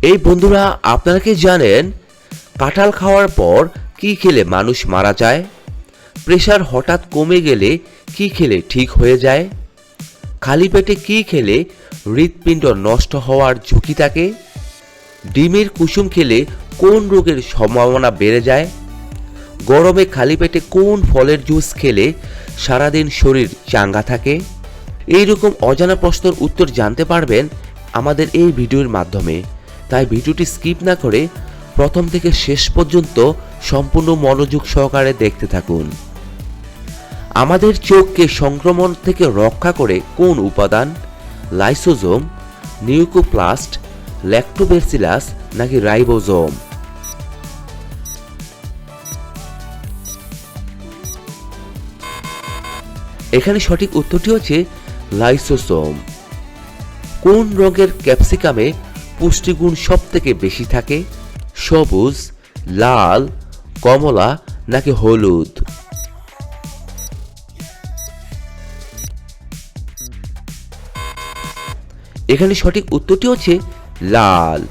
এই বন্ধুরা, আপনারা কি জানেন কাঁঠাল খাওয়ার পর কি খেলে মানুষ মারা যায়? প্রেশার হঠাৎ কমে গেলে কি খেলে ঠিক হয়ে যায়? খালি পেটে কি খেলে হৃৎপিণ্ড নষ্ট হওয়ার ঝুঁকি থাকে? ডিমের কুসুম খেলে কোন রোগের সম্ভাবনা বেড়ে যায়? গরমে খালি পেটে কোন ফলের জুস খেলে সারাদিন শরীর চাঙ্গা থাকে? এইরকম অজানা প্রশ্নের উত্তর জানতে পারবেন আমাদের এই ভিডিওর মাধ্যমে। তাই ভিডিওটি স্কিপ না করে প্রথম থেকে শেষ পর্যন্ত সম্পূর্ণ মনোযোগ সহকারে দেখতে থাকুন। আমাদের চোখকে সংক্রমণ থেকে রক্ষা করে কোন উপাদান? লাইসোজোম, নিউক্লিওপ্লাস্ট, ল্যাক্টোব্যাসিলাস নাকি রাইবোজোম? এখানে সঠিক উত্তরটি হচ্ছে লাইসোসোম। কোন রঙের ক্যাপসিকামে পুষ্টিগুণ সবথেকে বেশি থাকে? সবুজ, লাল, কমলা নাকি হলুদ? এখানে সঠিক উত্তরটি হচ্ছে লাল।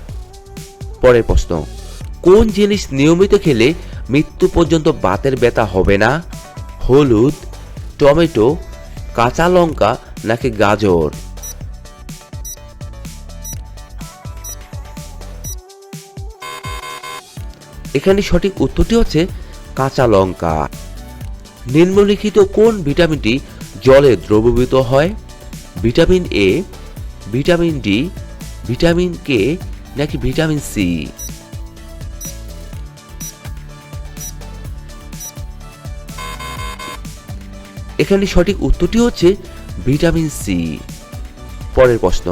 পরের প্রশ্ন, কোন জিনিস নিয়মিত খেলে মৃত্যু পর্যন্ত বাতের ব্যথা হবে না? হলুদ, টমেটো, কাঁচা লঙ্কা নাকি গাজর? এখানে সঠিক উত্তরটি হচ্ছে কাঁচা লঙ্কা। নিম্নলিখিত কোন ভিটামিনটি জলে দ্রবীভূত হয়? Vitamin A, vitamin D, vitamin K নাকি ভিটামিন সি? এখানে সঠিক উত্তরটি হচ্ছে ভিটামিন সি। পরের প্রশ্ন,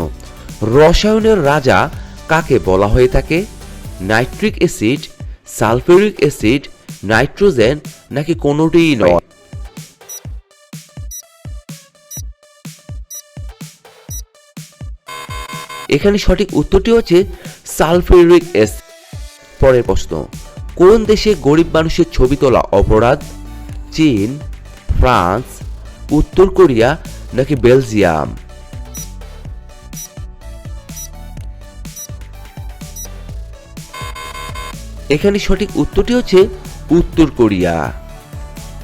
রসায়নের রাজা কাকে বলা হয়ে থাকে? Nitric acid, sulphuric acid, nitrogen নাকি কোনোটিই নয়? এখানে সঠিক উত্তরটি হচ্ছে সালফিউরিক অ্যাসিড। পরের প্রশ্ন, কোন দেশে গরিব মানুষের ছবি তোলা অপরাধ? চীন, ফ্রান্স, উত্তর কোরিয়া নাকি বেলজিয়াম? এখানে সঠিক উত্তরটি হচ্ছে উত্তর কোরিয়া।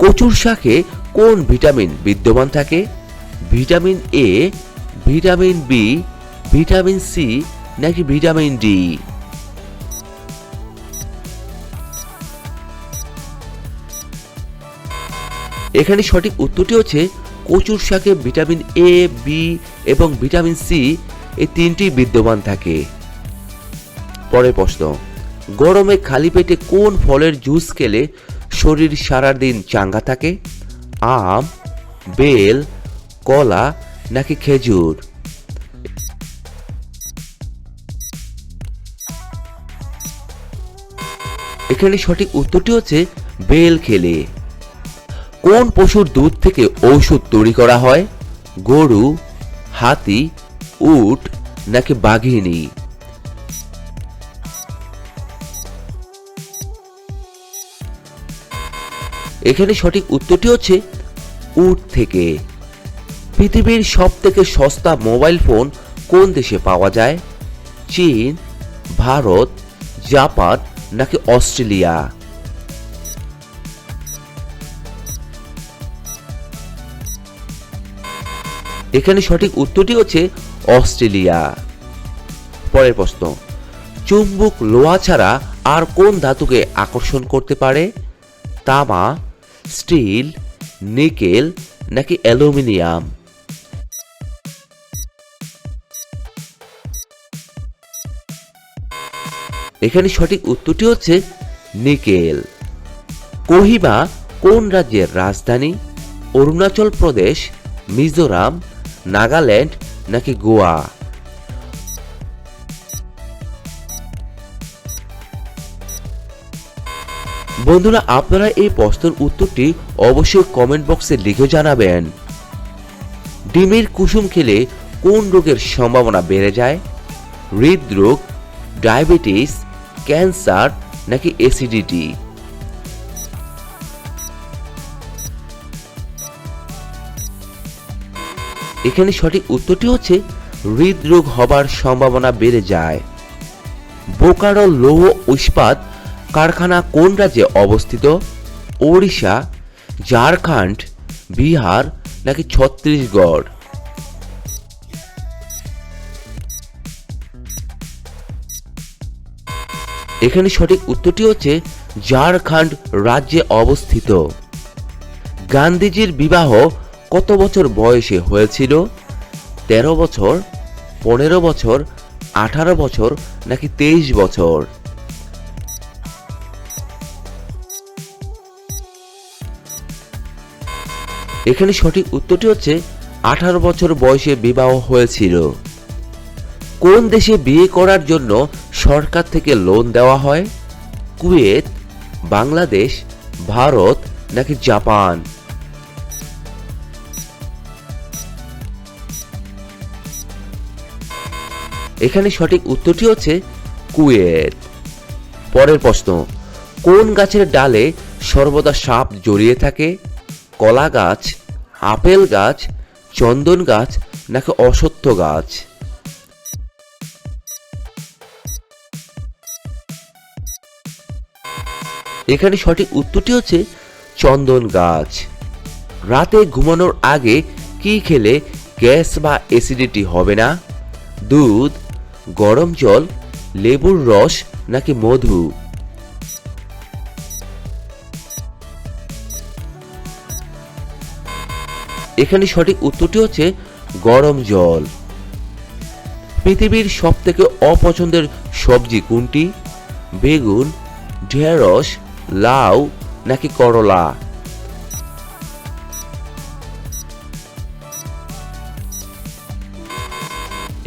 কচুর শাকে কোন ভিটামিন বিদ্যমান থাকে? Vitamin A, vitamin B, vitamin C নাকি ভিটামিন ডি? এখানে সঠিক উত্তরটি হচ্ছে কচুর শাকে ভিটামিন এ, বি এবং ভিটামিন সি এই তিনটি বিদ্যমান থাকে। পরের প্রশ্ন, গরমে খালি পেটে কোন ফলের জুস খেলে শরীর সারাদিন চাঙ্গা থাকে? আম, বেল, কলা নাকি খেজুর? এখানে সঠিক উত্তরটি হচ্ছে বেল খেলে। কোন পশুর দুধ থেকে ঔষধ তৈরি করা হয়? গরু, হাতি, উট নাকি বাঘিনী? এখানে সঠিক উত্তরটি হচ্ছে উট থেকে। পৃথিবীর সবথেকে সস্তা মোবাইল ফোন কোন দেশে পাওয়া যায়? চীন, ভারত, জাপান নাকি অস্ট্রেলিয়া? এখানে সঠিক উত্তরটি হচ্ছে অস্ট্রেলিয়া। পরের প্রশ্ন, চুম্বক লোহা ছাড়া আর কোন ধাতুকে আকর্ষণ করতে পারে? তামা, স্টিল, নিকেল নাকি অ্যালুমিনিয়াম? এখানে সঠিক উত্তরটি হচ্ছে নিকেল। কোহিমা কোন রাজ্যের রাজধানী? অরুণাচল প্রদেশ, মিজোরাম, নাগাল্যান্ড নাকি গোয়া? বন্ধুরা, আপনারা এই প্রশ্নের উত্তরটি অবশ্যই কমেন্ট বক্সে লিখে জানাবেন। ডিমের কুসুম খেলে কোন রোগের সম্ভাবনা বেড়ে যায়? হৃদরোগ, ডায়াবেটিস, ক্যান্সার নাকি অ্যাসিডিটি? এখানে সঠিক উত্তরটি হচ্ছে হৃদরোগ হবার সম্ভাবনা বেড়ে যায়। বোকারো লৌহ ইস্পাত কারখানা কোন রাজ্যে অবস্থিত? ওড়িশা, ঝাড়খণ্ড, বিহার নাকি ছত্তিশগড়? এখানে সঠিক উত্তরটি হচ্ছে ঝাড়খণ্ড রাজ্যে অবস্থিত। গান্ধীজির বিবাহ কত বছর বয়সে হয়েছিল? 13 বছর, 15 বছর, 18 বছর নাকি 23 বছর? এখানে সঠিক উত্তরটি হচ্ছে 18 বছর বয়সে বিবাহ হয়েছিল। কোন দেশে বিয়ে করার জন্য সরকার থেকে লোন দেওয়া হয়? কুয়েত, বাংলাদেশ, ভারত নাকি জাপান? এখানে সঠিক উত্তরটি হচ্ছে কুয়েত। পরের প্রশ্ন, কোন গাছের ডালে সর্বদা সাপ জড়িয়ে থাকে? কলা গাছ, আপেল গাছ, চন্দন গাছ নাকি অশ্বত্থ গাছ? এখানে সঠিক উত্তরটি হচ্ছে চন্দন গাছ। রাতে ঘুমানোর আগে কি খেলে গ্যাস বা অ্যাসিডিটি হবে না? দুধ, গরম জল, লেবুর রস নাকি মধু? এখানে সঠিক উত্তরটি হচ্ছে গরম জল। পৃথিবীর সবথেকে অপছন্দের সবজি কোনটি? বেগুন, ঢেঁড়স, লাউ নাকি করলা?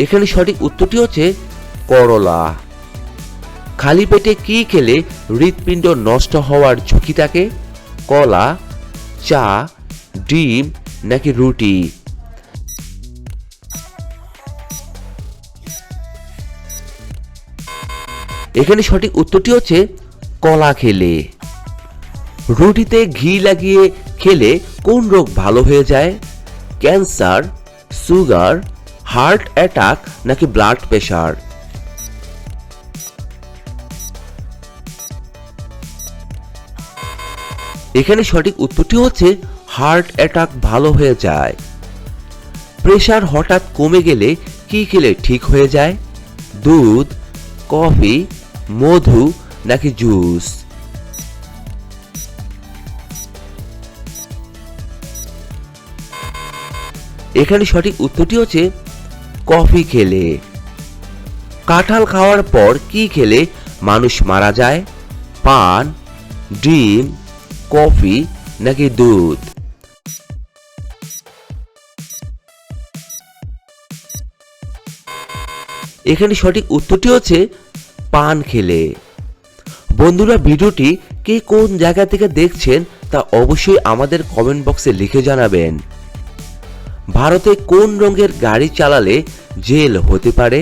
এখানে সঠিক উত্তরটি হচ্ছে করলা। খালি পেটে কি খেলে হৃৎপিণ্ড নষ্ট হওয়ার ঝুঁকি থাকে? কলা, চা, ডিম নাকি রুটি? এখানে সঠিক উত্তরটি হচ্ছে কলা খেলে। রুটিতে ঘি লাগিয়ে খেলে কোন রোগ ভালো হয়ে যায়? ক্যান্সার, সুগার, হার্ট অ্যাটাক নাকি ব্লাড প্রেশার? এখানে সঠিক উত্তরটি হচ্ছে হার্ট অ্যাটাক ভালো হয়ে যায়। প্রেশার হঠাৎ কমে গেলে কি খেলে ঠিক হয়ে যায়? দুধ, কফি, মধু নাকি জুস? এখানে সঠিক উত্তরটি হচ্ছে কফি খেলে। কাঁঠাল খাওয়ার পর কি খেলে মানুষ মারা যায়? পান, ডিম, কফি নাকি দুধ? এখানে সঠিক উত্তরটি হচ্ছে পান খেলে। বন্ধুরা, ভিডিওটি কে কোন জায়গা থেকে দেখছেন তা অবশ্যই আমাদের কমেন্ট বক্সে লিখে জানাবেন। ভারতে কোন রঙের গাড়ি চালালে জেল হতে পারে?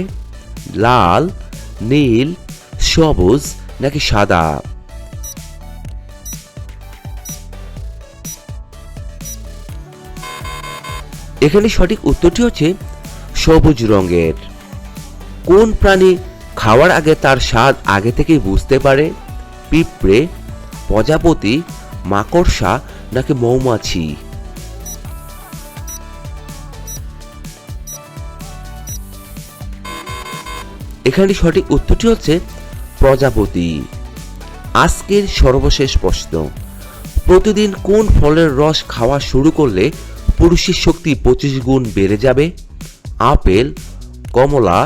লাল, নীল, সবুজ নাকি সাদা? এখানে সঠিক উত্তরটি হচ্ছে সবুজ রঙের। কোন প্রাণী খাওয়ার আগে তার স্বাদ আগে থেকেই বুঝতে পারে? পিঁপড়ে, প্রজাপতি, মাকড়সা নাকি মৌমাছি? এখানে সঠিক উত্তরটি হচ্ছে প্রজাপতি। আজকের সর্বশেষ প্রশ্ন, প্রতিদিন কোন ফলের রস খাওয়া শুরু করলে পুরুষের শক্তি 25 গুণ বেড়ে যাবে? আপেল, কমলা,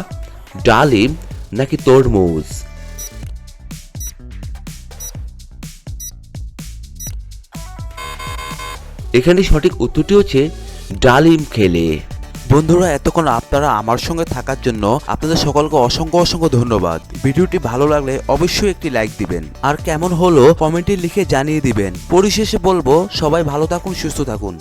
ডালিম নাকি তরমুজ? এখানে সঠিক উত্তরটি হচ্ছে ডালিম খেলে। বন্ধুরা, এতক্ষণ আপনারা আমার সঙ্গে থাকার জন্য আপনাদের সকলকে অসংখ্য অসংখ্য ধন্যবাদ। ভিডিওটি ভালো লাগলে অবশ্যই একটি লাইক দিবেন, আর কেমন হলো কমেন্টে লিখে জানিয়ে দিবেন। পরিশেষে বলবো, সবাই ভালো থাকুন, সুস্থ থাকুন।